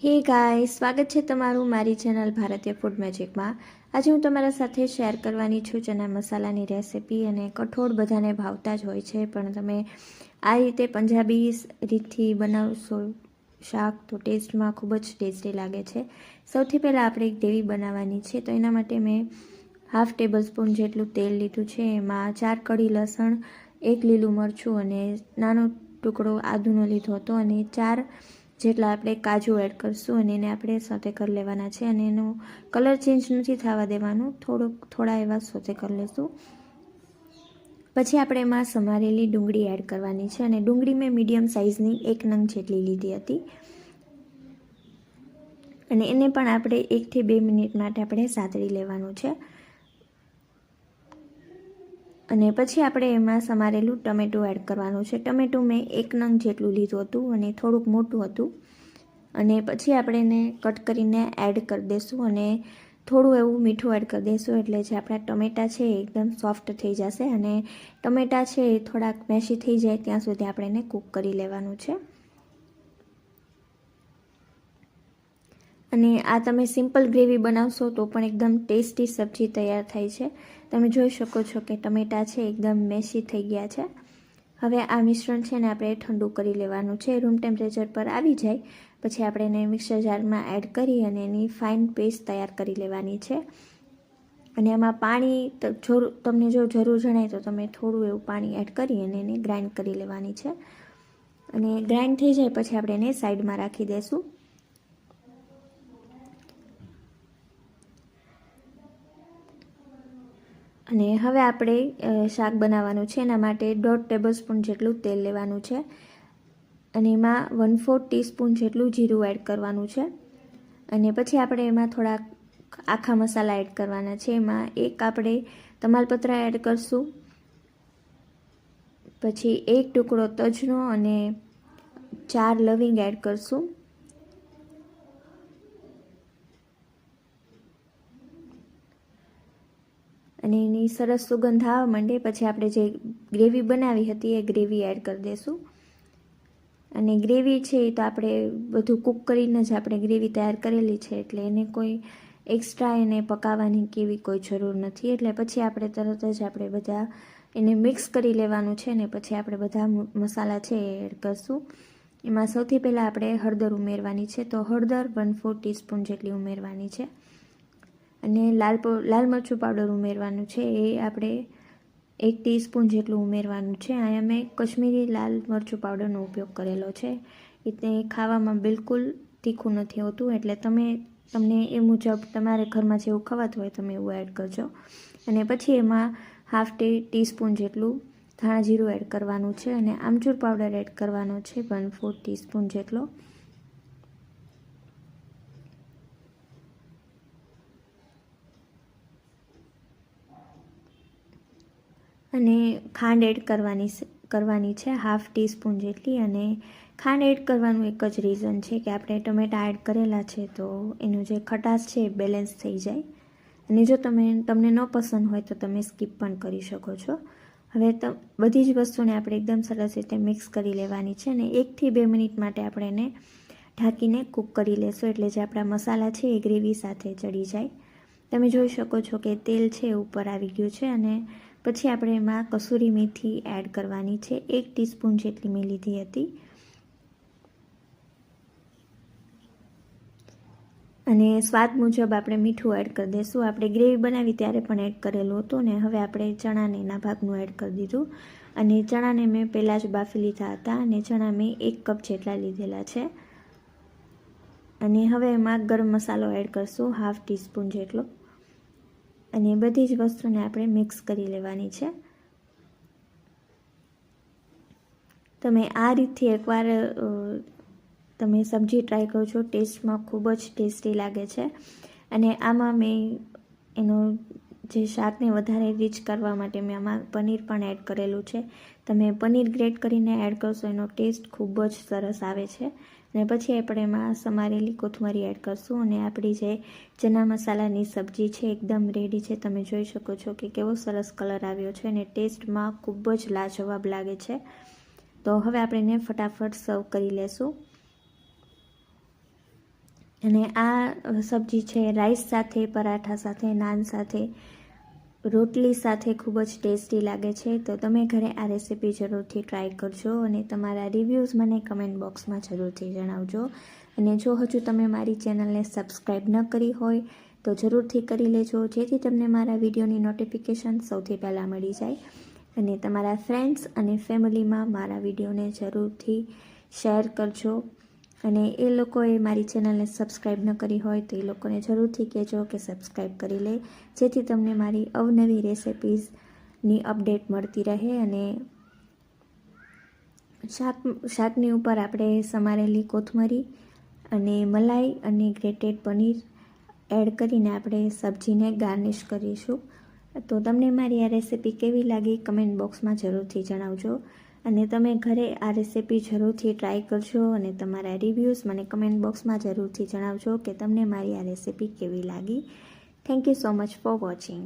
હે ગાય, સ્વાગત છે તમારું મારી ચેનલ ભારતીય ફૂડ મેજિકમાં। આજે હું તમારા સાથે શેર કરવાની છું ચના મસાલાની રેસિપી। અને કઠોળ બધાને ભાવતા જ હોય છે, પણ તમે આ રીતે પંજાબી રીતથી બનાવશો શાક તો ટેસ્ટમાં ખૂબ જ ટેસ્ટી લાગે છે। સૌથી પહેલાં આપણે એક ગ્રેવી બનાવવાની છે, તો એના માટે મેં હાફ ટેબલ સ્પૂન જેટલું તેલ લીધું છે। એમાં 4 કળી લસણ, 1 લીલું મરચું અને નાનો ટુકડો આદુનો લીધો હતો અને 4 જેટલા આપણે કાજુ એડ કરશું અને એને આપણે સોતે કરી લેવાના છે। અને એનો કલર ચેન્જ નથી થવા દેવાનું, થોડા એવા સોતે કરી લઈશું। પછી આપણે એમાં સમારેલી ડુંગળી એડ કરવાની છે અને ડુંગળી મેં મીડિયમ સાઇઝની 1 નંગ જેટલી લીધી હતી અને એને પણ આપણે 1 થી 2 મિનિટ માટે આપણે સાતળી લેવાનું છે। અને પછી આપણે એમાં સમારેલું ટમેટું એડ કરવાનું છે। ટમેટું મેં 1 નંગ જેટલું લીધું હતું અને થોડુંક મોટું હતું। અને પછી આપણે એને કટ કરીને એડ કરી દઈશું અને થોડું એવું મીઠું એડ કરી દઈશું, એટલે જે આપણા ટમેટાં છે એ એકદમ સોફ્ટ થઈ જશે અને ટમેટાં છે એ થોડાક મેશી થઈ જાય ત્યાં સુધી આપણે એને કૂક કરી લેવાનું છે। અને આ તમે સિમ્પલ ગ્રેવી બનાવશો તો પણ એકદમ ટેસ્ટી સબ્જી તૈયાર થાય છે। તમે જોઈ શકો છો કે ટમેટાં છે એકદમ મેશી થઈ ગયા છે। હવે આ મિશ્રણ છે ને આપણે ઠંડુ કરી લેવાનું છે। રૂમ ટેમ્પરેચર પર આવી જાય પછી આપણે એને મિક્સર જારમાં એડ કરી અને એની ફાઇન પેસ્ટ તૈયાર કરી લેવાની છે। અને એમાં પાણી તમને જો જરૂર જણાય તો તમે થોડું એવું પાણી એડ કરી અને એને ગ્રાઇન્ડ કરી લેવાની છે। અને ગ્રાઇન્ડ થઈ જાય પછી આપણે એને સાઈડમાં રાખી દઈશું। અને હવે આપણે શાક બનાવવાનું છે, એના માટે 1.5 ટેબલ સ્પૂન જેટલું તેલ લેવાનું છે અને એમાં 1/4 ટીસ્પૂન જેટલું જીરું એડ કરવાનું છે। અને પછી આપણે એમાં થોડા આખા મસાલા એડ કરવાના છે। એમાં એક આપણે તમાલપત્ર એડ કરશું, પછી 1 ટુકડો તજનો અને 4 લવિંગ એડ કરશું। અને એની સરસ સુગંધ આવવા માંડે પછી આપણે જે ગ્રેવી બનાવી હતી એ ગ્રેવી એડ કરી દઈશું। અને ગ્રેવી છે એ તો આપણે બધું કૂક કરીને જ આપણે ગ્રેવી તૈયાર કરેલી છે, એટલે એને કોઈ એક્સ્ટ્રા એને પકાવવાની કેવી કોઈ જરૂર નથી। એટલે પછી આપણે તરત જ આપણે બધા એને મિક્સ કરી લેવાનું છે ને પછી આપણે બધા મસાલા છે એ એડ કરશું। એમાં સૌથી પહેલાં આપણે હળદર ઉમેરવાની છે, તો હળદર 1/4 ટીસ્પૂન જેટલી ઉમેરવાની છે। અને લાલ મરચું પાવડર ઉમેરવાનું છે, એ આપણે 1 ટીસ્પૂન જેટલું ઉમેરવાનું છે। અહીંયા મેં કશ્મીરી લાલ મરચું પાવડરનો ઉપયોગ કરેલો છે, એટલે ખાવામાં બિલકુલ તીખું નથી હોતું, એટલે તમને એ મુજબ તમારે ઘરમાં જેવું ખવાતું હોય તમે એવું એડ કરજો। અને પછી એમાં હાફ ટીસ્પૂન જેટલું ધાણા જીરું એડ કરવાનું છે અને આમચૂર પાવડર એડ કરવાનો છે 1/4 ટીસ્પૂન જેટલો। અને ખાંડ એડ કરવાની છે હાફ ટીસ્પૂન જેટલી। અને ખાંડ એડ કરવાનું એક જ રીઝન છે કે આપણે ટમેટાં એડ કરેલા છે તો એનું જે ખટાશ છે એ બેલેન્સ થઈ જાય। અને જો તમને ન પસંદ હોય તો તમે સ્કીપ પણ કરી શકો છો। હવે બધી જ વસ્તુને આપણે એકદમ સરસ રીતે મિક્સ કરી લેવાની છે અને 1 થી 2 મિનિટ માટે આપણે એને ઢાંકીને કૂક કરી લેશું, એટલે જે આપણા મસાલા છે એ ગ્રેવી સાથે ચડી જાય। તમે જોઈ શકો છો કે તેલ છે ઉપર આવી ગયું છે અને પછી આપણે એમાં કસૂરી મેથી એડ કરવાની છે, 1 ટીસ્પૂન જેટલી મેં લીધી હતી। અને સ્વાદ મુજબ આપણે મીઠું એડ કરી દઈશું। આપણે ગ્રેવી બનાવી ત્યારે પણ એડ કરેલું હતું ને હવે આપણે ચણાને એના ભાગનું એડ કરી દીધું। અને ચણાને મેં પહેલાં જ બાફી લીધા હતા અને ચણા મેં 1 કપ જેટલા લીધેલા છે। અને હવે એમાં ગરમ મસાલો એડ કરશું હાફ ટીસ્પૂન જેટલો અને બધી જ વસ્તુને આપણે મિક્સ કરી લેવાની છે। તમે આ રીતથી એકવાર તમે સબ્જી ટ્રાય કરજો, ટેસ્ટમાં ખૂબ જ ટેસ્ટી લાગે છે। અને આમાં મેં એનો જે શાકને વધારે રીચ કરવા માટે મેં આમાં પનીર પણ એડ કરેલું છે। તમે પનીર ગ્રેટ કરીને એડ કરશો એનો ટેસ્ટ ખૂબ જ સરસ આવે છે। અને પછી આપણે એમાં સમારેલી કોથમરી એડ કરશું અને આપણી જે ચના મસાલાની સબ્જી છે એકદમ રેડી છે। તમે જોઈ શકો છો કે કેવો સરસ કલર આવ્યો છે અને ટેસ્ટમાં ખૂબ જ લાજવાબ લાગે છે। તો હવે આપણે એને ફટાફટ સર્વ કરી લેશું। અને આ સબ્જી છે રાઈસ સાથે, પરાઠા સાથે, નાન સાથે, રોટલી સાથે ખૂબ જ ટેસ્ટી લાગે છે. તો તમે ઘરે આ રેસીપી જરૂરથી ટ્રાય કરજો અને તમારા રિવ્યૂઝ મને કમેન્ટ બોક્સમાં જરૂરથી જણાવજો. અને જો હજુ તમે મારી ચેનલને સબસ્ક્રાઈબ ન કરી હોય તો જરૂરથી કરી લેજો, જેથી તમને મારા વિડીયોની નોટિફિકેશન સૌથી પહેલાં મળી જાય. અને તમારા ફ્રેન્ડ્સ અને ફેમિલીમાં મારા વિડીયોને જરૂરથી શેર કરજો. અને એ લોકોએ મારી ચેનલને સબસ્ક્રાઈબ ન કરી હોય તો એ લોકોને જરૂરથી કહેજો કે સબસ્ક્રાઈબ કરી લે, જેથી તમને મારી અવનવી રેસિપીઝની અપડેટ મળતી રહે. અને શાકની ઉપર આપણે સમારેલી કોથમરી અને મલાઈ અને ગ્રેટેડ પનીર એડ કરીને આપણે સબ્જીને ગાર્નિશ કરીશું. તો તમને મારી આ રેસિપી કેવી લાગી કમેન્ટ બોક્સમાં જરૂરથી જણાવજો. અને તમે ઘરે આ રેસિપી જરૂરથી ટ્રાય કરજો અને તમારા રિવ્યૂઝ મને કમેન્ટ બોક્સમાં જરૂરથી જણાવજો કે તમને મારી આ રેસિપી કેવી લાગી. Thank you so much for watching.